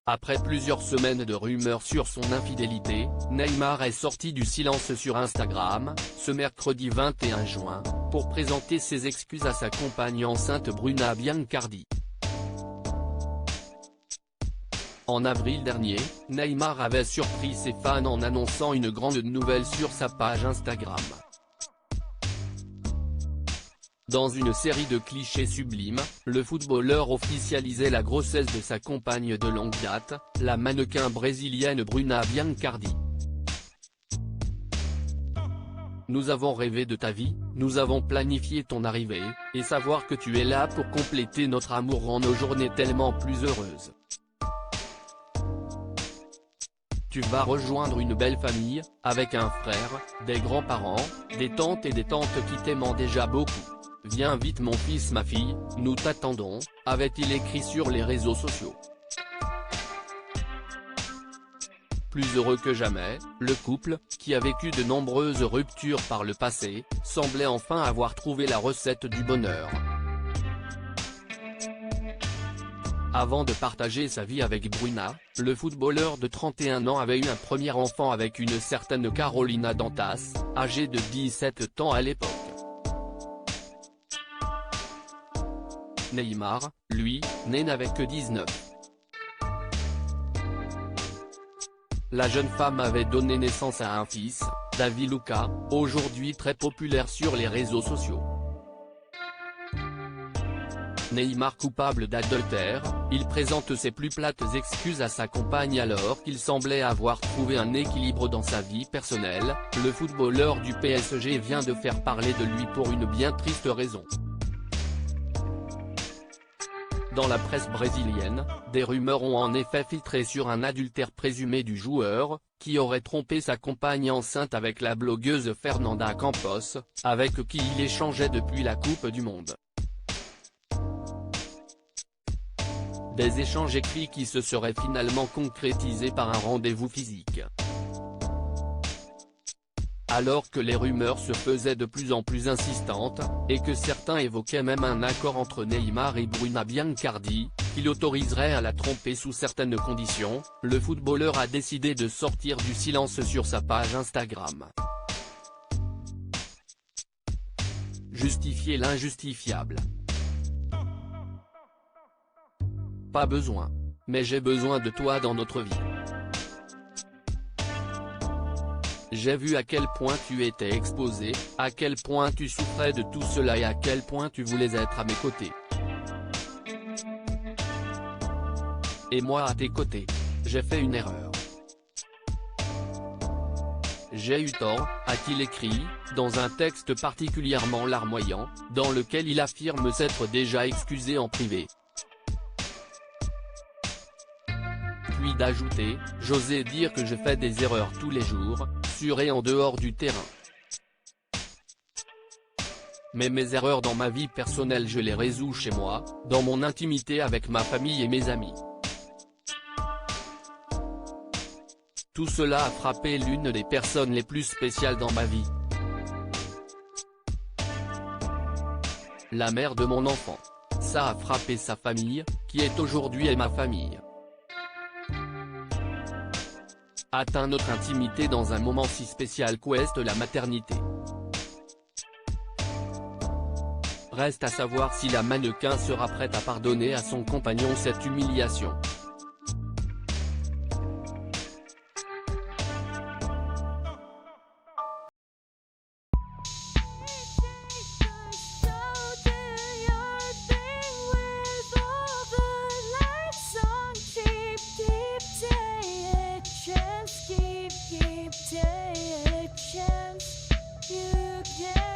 Après plusieurs semaines de rumeurs sur son infidélité, Neymar est sorti du silence sur Instagram, ce mercredi 21 juin, pour présenter ses excuses à sa compagne enceinte Bruna Biancardi. En avril dernier, Neymar avait surpris ses fans en annonçant une grande nouvelle sur sa page Instagram. Dans une série de clichés sublimes, le footballeur officialisait la grossesse de sa compagne de longue date, la mannequin brésilienne Bruna Biancardi. Nous avons rêvé de ta vie, nous avons planifié ton arrivée, et savoir que tu es là pour compléter notre amour rend nos journées tellement plus heureuses. Tu vas rejoindre une belle famille, avec un frère, des grands-parents, des tantes et des tantes qui t'aiment déjà beaucoup. Viens vite mon fils ma fille, nous t'attendons, avait-il écrit sur les réseaux sociaux. Plus heureux que jamais, le couple, qui a vécu de nombreuses ruptures par le passé, semblait enfin avoir trouvé la recette du bonheur. Avant de partager sa vie avec Bruna, le footballeur de 31 ans avait eu un premier enfant avec une certaine Carolina Dantas, âgée de 17 ans à l'époque. Neymar, lui, n'avait que 19. La jeune femme avait donné naissance à un fils, David Luca, aujourd'hui très populaire sur les réseaux sociaux. Neymar coupable d'adultère, il présente ses plus plates excuses à sa compagne alors qu'il semblait avoir trouvé un équilibre dans sa vie personnelle, le footballeur du PSG vient de faire parler de lui pour une bien triste raison. Dans la presse brésilienne, des rumeurs ont en effet filtré sur un adultère présumé du joueur, qui aurait trompé sa compagne enceinte avec la blogueuse Fernanda Campos, avec qui il échangeait depuis la Coupe du Monde. Des échanges écrits qui se seraient finalement concrétisés par un rendez-vous physique. Alors que les rumeurs se faisaient de plus en plus insistantes, et que certains évoquaient même un accord entre Neymar et Bruna Biancardi, qui l'autoriserait à la tromper sous certaines conditions, le footballeur a décidé de sortir du silence sur sa page Instagram. Justifier l'injustifiable. Pas besoin. Mais j'ai besoin de toi dans notre vie. J'ai vu à quel point tu étais exposé, à quel point tu souffrais de tout cela et à quel point tu voulais être à mes côtés. Et moi à tes côtés. J'ai fait une erreur. J'ai eu tort, a-t-il écrit, dans un texte particulièrement larmoyant, dans lequel il affirme s'être déjà excusé en privé. Puis d'ajouter, j'osais dire que je fais des erreurs tous les jours, sur et en dehors du terrain. Mais mes erreurs dans ma vie personnelle je les résous chez moi, dans mon intimité avec ma famille et mes amis. Tout cela a frappé l'une des personnes les plus spéciales dans ma vie. La mère de mon enfant. Ça a frappé sa famille, qui est aujourd'hui ma famille. Atteint notre intimité dans un moment si spécial qu'est la maternité. Reste à savoir si la mannequin sera prête à pardonner à son compagnon cette humiliation. Take a chance, you can